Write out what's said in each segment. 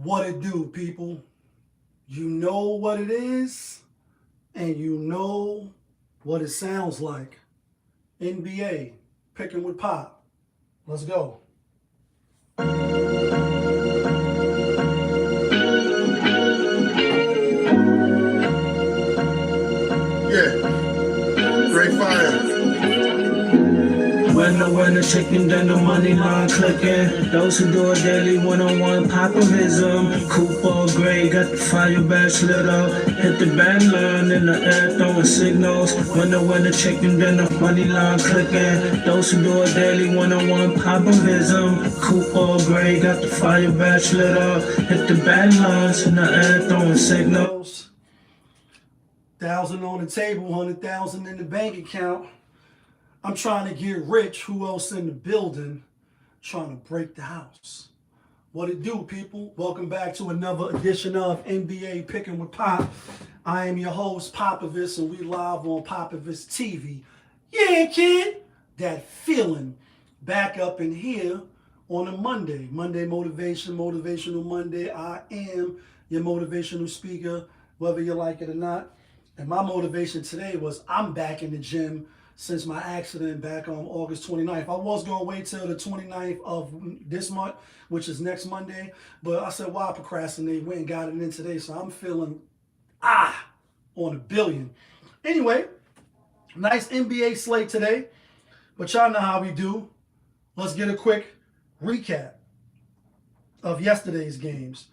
What it do, people? You know what it is, and you know what it sounds like. NBA, picking with Pop. Let's go. Yeah, great fire. When the winner chicken, then the money line clicking. Those who do it daily, one-on-one populism. Coupe gray, got the fire badge lit up. Hit the band line in the air, throwing signals. When the winner chicken, then the money line clicking. Those who do it daily, one-on-one populism. Coupe gray, got the fire badge lit up. Hit the band lines in the air, throwing signals. 1,000 on the table, 100,000 in the bank account. I'm trying to get rich. Who else in the building? Trying to break the house. What it do, people? Welcome back to another edition of NBA Picking with Pop. I am your host, Popovich, and we live on Popovich TV. Yeah, kid. That feeling back up in here on a Monday. Monday Motivation, Motivational Monday. I am your motivational speaker, whether you like it or not. And my motivation today was I'm back in the gym since my accident back on August 29th. I was going to wait till the 29th of this month, which is next Monday. But I said, why procrastinate? Went and got it in today. So I'm feeling, on a billion. Anyway, nice NBA slate today. But y'all know how we do. Let's get a quick recap of yesterday's games.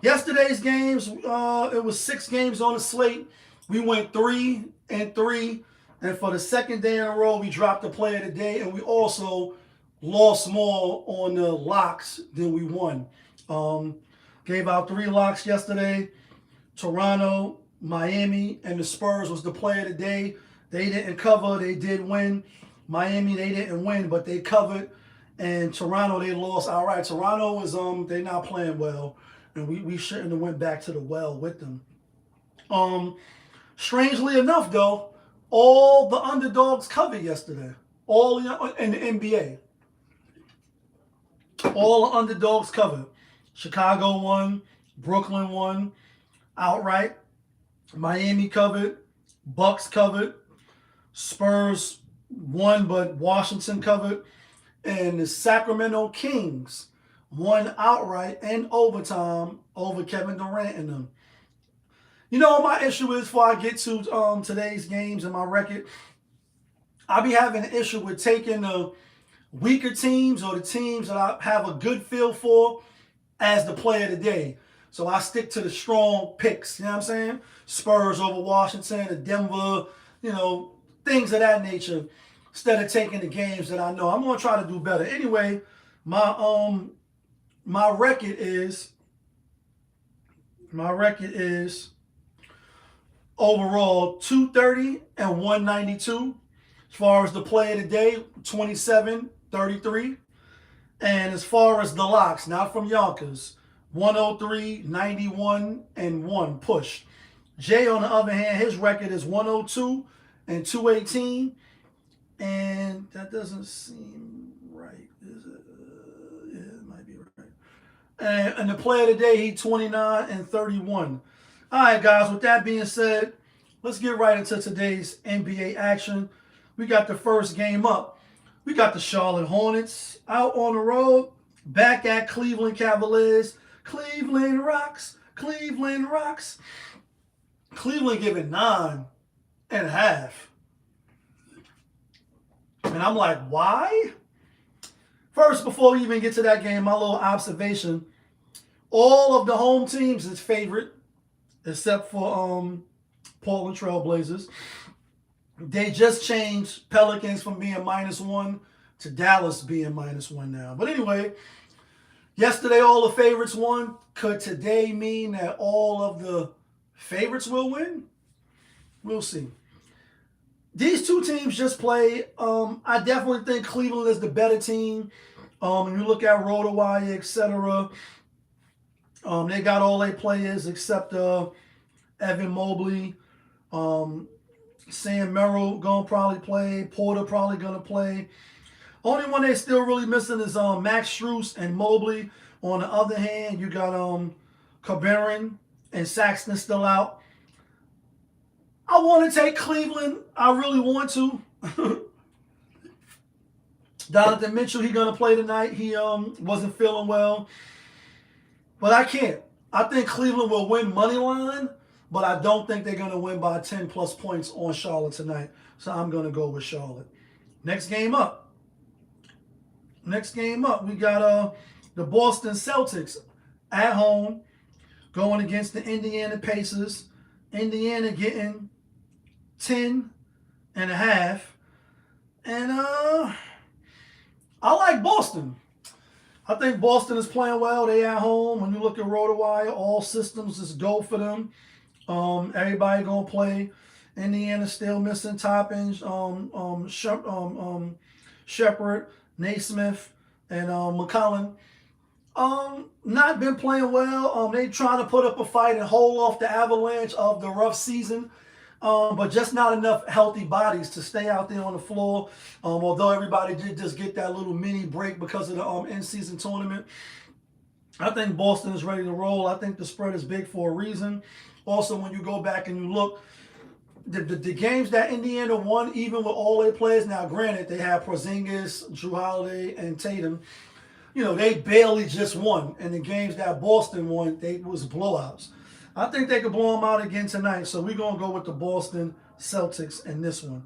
Yesterday's games, it was 6 games on the slate. We went 3-3. And for the second day in a row, we dropped the play of the day, and we also lost more on the locks than we won. Gave out 3 locks yesterday. Toronto, Miami, and the Spurs was the play of the day. They didn't cover. They did win. Miami, they didn't win, but they covered. And Toronto, they lost outright. Toronto is they're not playing well, and we shouldn't have went back to the well with them. Strangely enough, though, all the underdogs covered yesterday. All in the NBA. All the underdogs covered. Chicago won. Brooklyn won outright. Miami covered. Bucks covered. Spurs won, but Washington covered. And the Sacramento Kings won outright and overtime over Kevin Durant and them. You know what my issue is before I get to today's games and my record? I be having an issue with taking the weaker teams or the teams that I have a good feel for as the play of the day. So I stick to the strong picks, you know what I'm saying? Spurs over Washington, Denver, things of that nature, instead of taking the games that I know. I'm going to try to do better. Anyway, my record is overall 230 and 192. As far as the play of the day, 27-33. And as far as the locks, not from Yonkers, 103, 91, and 1 push. JaY, on the other hand, his record is 102 and 218. And that doesn't seem right, is it? Yeah, it might be right. And the play of the day, he 29 and 31. All right, guys, with that being said, let's get right into today's NBA action. We got the first game up. We got the Charlotte Hornets out on the road, back at Cleveland Cavaliers. Cleveland rocks. Cleveland rocks. Cleveland giving 9.5. And I'm like, why? First, before we even get to that game, my little observation. All of the home teams is favorite, except for Portland Trailblazers. They just changed Pelicans from being -1 to Dallas being -1 now. But anyway, yesterday all the favorites won. Could today mean that all of the favorites will win? We'll see. These two teams just play. I definitely think Cleveland is the better team. When you look at RotoWire, etc., they got all their players except Evan Mobley. Sam Merrill gonna probably play. Porter probably gonna play. Only one they're still really missing is Max Strus and Mobley. On the other hand, you got Cabarrus and Saxton still out. I want to take Cleveland. I really want to. Donovan Mitchell, he gonna play tonight. He wasn't feeling well, but I can't. I think Cleveland will win money line, but I don't think they're gonna win by 10 plus points on Charlotte tonight. So I'm gonna go with Charlotte. Next game up. We got the Boston Celtics at home going against the Indiana Pacers. Indiana getting 10.5, and I like Boston. I think Boston is playing well. They at home. When you look at RotoWire, all systems is go for them. Everybody gonna play. Indiana still missing Toppins, Shepard, Naismith, and McCollum. Not been playing well. They trying to put up a fight and hold off the avalanche of the rough season. But just not enough healthy bodies to stay out there on the floor. Although everybody did just get that little mini break because of the in-season tournament. I think Boston is ready to roll. I think the spread is big for a reason. Also, when you go back and you look, the games that Indiana won, even with all their players, now granted, they have Porzingis, Jrue Holiday, and Tatum. You know, they barely just won. And the games that Boston won, they was blowouts. I think they could blow them out again tonight. So we're going to go with the Boston Celtics in this one.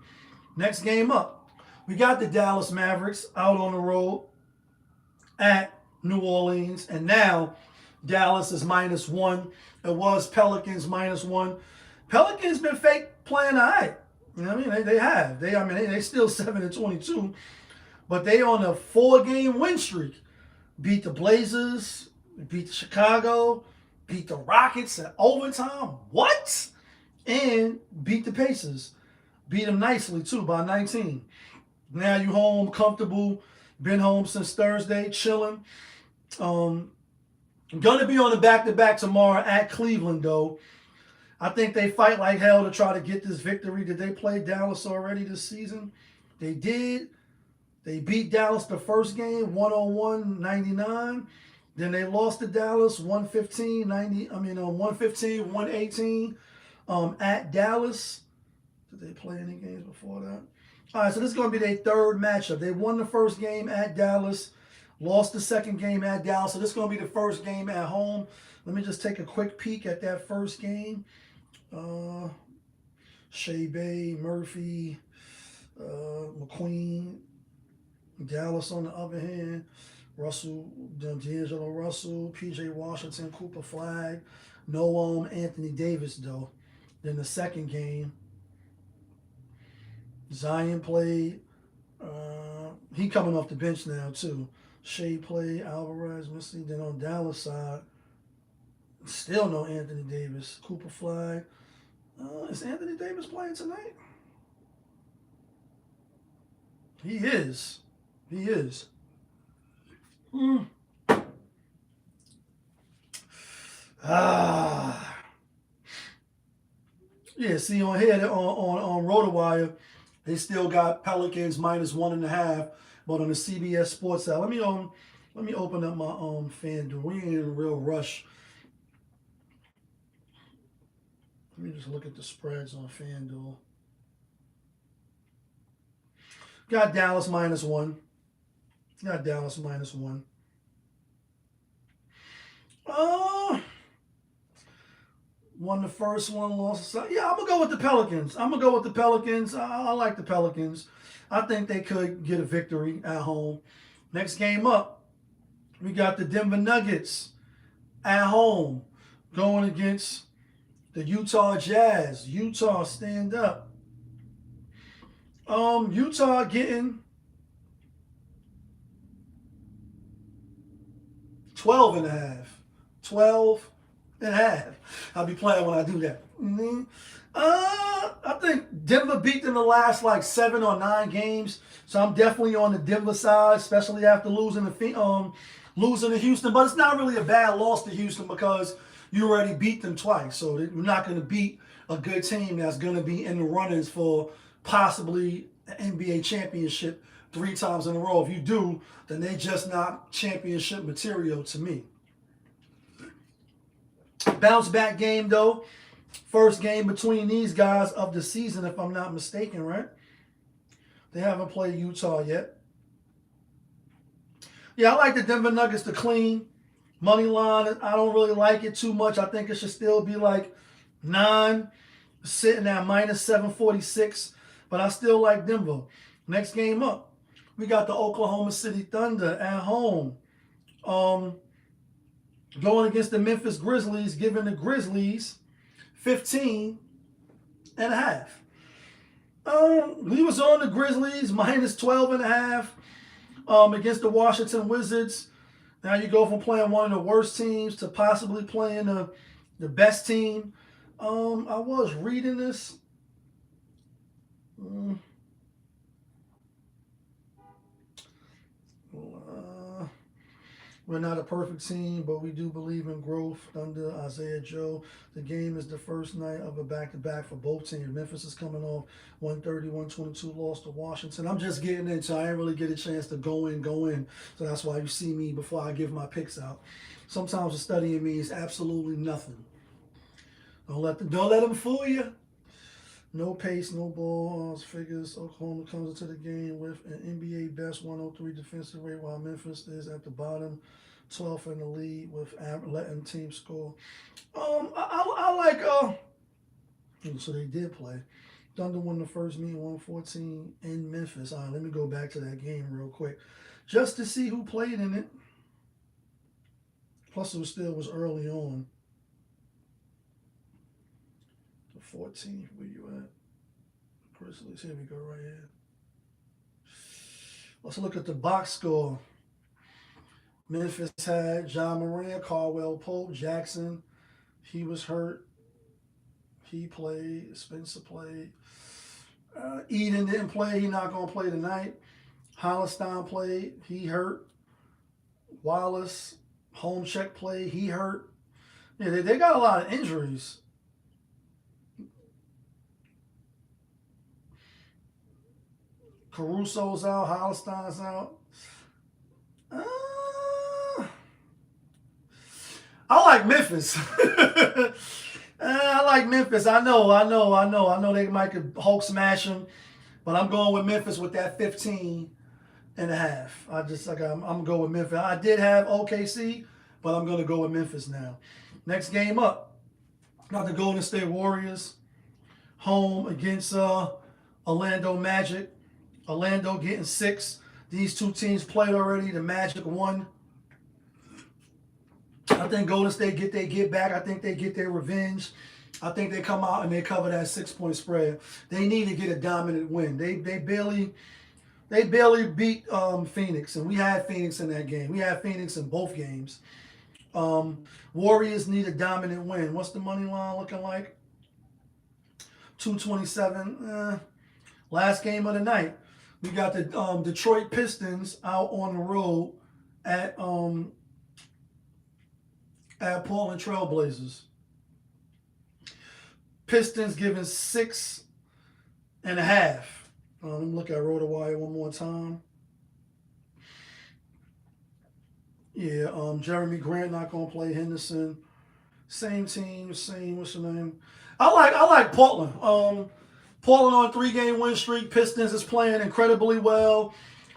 Next game up, we got the Dallas Mavericks out on the road at New Orleans. And now Dallas is -1. It was Pelicans -1. Pelicans been fake playing all right. You know what I mean? They have. They still 7-22. But they on a 4-game win streak. Beat the Blazers, beat the Chicago, beat the Rockets in overtime. What? And beat the Pacers. Beat them nicely, too, by 19. Now you home, comfortable. Been home since Thursday, chilling. Going to be on the back-to-back tomorrow at Cleveland, though. I think they fight like hell to try to get this victory. Did they play Dallas already this season? They did. They beat Dallas the first game, 101-99. Then they lost to Dallas 115-118 at Dallas. Did they play any games before that? All right, so this is going to be their third matchup. They won the first game at Dallas, lost the second game at Dallas. So this is going to be the first game at home. Let me just take a quick peek at that first game. Shea Bay, Murphy, McQueen, Dallas on the other hand. Russell, D'Angelo Russell, P.J. Washington, Cooper Flag. No Anthony Davis, though. Then the second game, Zion played. He coming off the bench now, too. Shea played, Alvarez, Missy. Then on Dallas side, still no Anthony Davis. Cooper Flag. Is Anthony Davis playing tonight? He is. He is. Yeah, see on here on RotoWire, they still got Pelicans -1.5, but on the CBS Sports side, let me open up my FanDuel. We ain't in a real rush. Let me just look at the spreads on FanDuel. Got Dallas -1. Got Dallas -1. Won the first one, lost the second. Yeah, I'm going to go with the Pelicans. I like the Pelicans. I think they could get a victory at home. Next game up, we got the Denver Nuggets at home going against the Utah Jazz. Utah, stand up. Utah getting 12.5. 12.5. I'll be playing when I do that. I think Denver beat them the last 7 or 9 games, so I'm definitely on the Denver side, especially after losing to Houston. But it's not really a bad loss to Houston because you already beat them twice, so you're not going to beat a good team that's going to be in the runnings for possibly an NBA championship 3 times in a row. If you do, then they just not championship material to me. Bounce back game though. First game between these guys of the season, if I'm not mistaken, right? They haven't played Utah yet. Yeah, I like the Denver Nuggets to clean. Money line, I don't really like it too much. I think it should still be like 9, sitting at minus 746. But I still like Denver. Next game up, we got the Oklahoma City Thunder at home. Going against the Memphis Grizzlies, giving the Grizzlies 15.5. We was on the Grizzlies minus 12.5 against the Washington Wizards. Now you go from playing one of the worst teams to possibly playing the best team. I was reading this. We're not a perfect team, but we do believe in growth under Isaiah Joe. The game is the first night of a back-to-back for both teams. Memphis is coming off 130-122 loss to Washington. I'm just getting in, so I didn't really get a chance to go in. So that's why you see me before I give my picks out. Sometimes the studying means absolutely nothing. Don't let them fool you. No pace, no ball figures. Oklahoma comes into the game with an NBA best 103 defensive rate, while Memphis is at the bottom, 12th in the league with letting teams score. I like so they did play. Thunder won the first meeting 114 in Memphis. All right, let me go back to that game real quick, just to see who played in it. Plus, it was early on. 14th, where you at? Grizzlies, here we go, right here. Let's look at the box score. Memphis had Ja Morant, Caldwell Pope, Jackson. He was hurt. He played. Spencer played. Eden didn't play. He's not going to play tonight. Hollistein played. He hurt. Wallace, home check played. He hurt. Yeah, they got a lot of injuries. Caruso's out, Hollistein's out. I like Memphis. I like Memphis. I know they might could Hulk smash them, but I'm going with Memphis with that 15.5. I'm gonna go with Memphis. I did have OKC, but I'm gonna go with Memphis now. Next game up, got the Golden State Warriors home against Orlando Magic. Orlando getting 6. These two teams played already. The Magic won. I think Golden State get back. I think they get their revenge. I think they come out and they cover that 6-point spread. They need to get a dominant win. They barely beat Phoenix, and we had Phoenix in that game. We had Phoenix in both games. Warriors need a dominant win. What's the money line looking like? 227. Last game of the night. We got the Detroit Pistons out on the road at Portland Trailblazers. Pistons giving 6.5. Let me look at RotoWire one more time. Yeah, Jeremy Grant not gonna play. Henderson, same team, same. What's the name? I like Portland. Portland on a 3-game win streak. Pistons is playing incredibly well.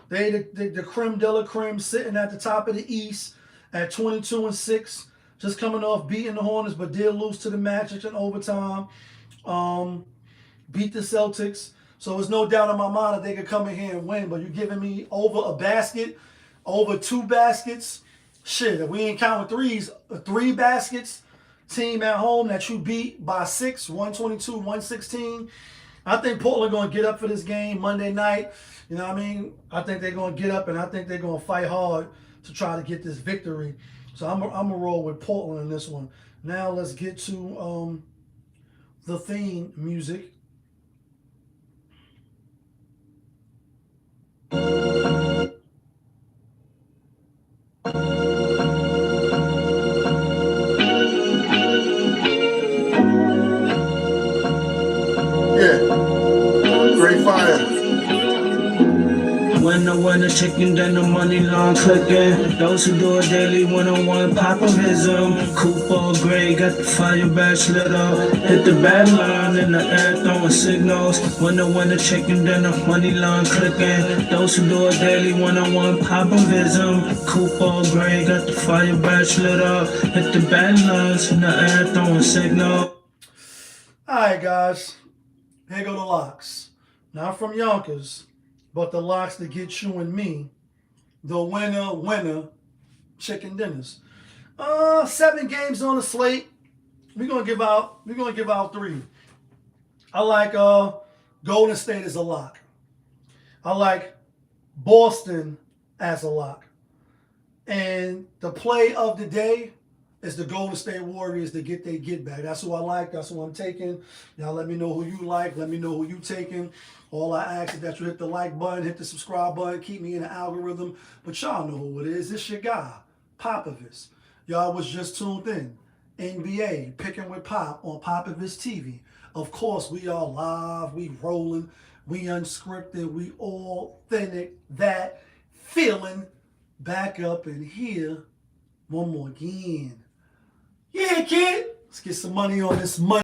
They the creme de la creme, sitting at the top of the East at 22-6. Just coming off beating the Hornets, but did lose to the Magic in overtime. Beat the Celtics. So there's no doubt in my mind that they could come in here and win. But you're giving me over a basket, over 2 baskets. Shit, if we ain't counting threes, 3 baskets. Team at home that you beat by 6, 122-116. I think Portland going to get up for this game Monday night. You know what I mean? I think they're going to get up, and I think they're going to fight hard to try to get this victory. So I'm going to roll with Portland in this one. Now let's get to the theme music. Great fire. When the chicken, then the money line clicking. Those who do it daily, one-on-one popovism. Coupe all gray, got the fire badge lit up. Hit the bad line in the air, throwing signals. Winner, chicken, then the money line clicking. Those who do it daily, one-on-one popovism. Coupe all gray, got the fire badge lit up. Hit the bad lines in the air, throwing signals. Alright guys, here go the locks. Not from Yonkers, but the locks that get you and me the winner chicken dinners. 7 games on the slate. We're gonna give out 3. I like Golden State as a lock. I like Boston as a lock. And the play of the day is the Golden State Warriors to get their get back. That's who I like. That's who I'm taking. Y'all let me know who you like. Let me know who you taking. All I ask is that you hit the like button, hit the subscribe button, keep me in the algorithm. But y'all know who it is. It's your guy, Popovich. Y'all was just tuned in. NBA, Picking with Pop on Popovich TV. Of course, we are live. We rolling. We unscripted. We authentic. That feeling back up in here. One more again. Yeah, kid. Let's get some money on this money.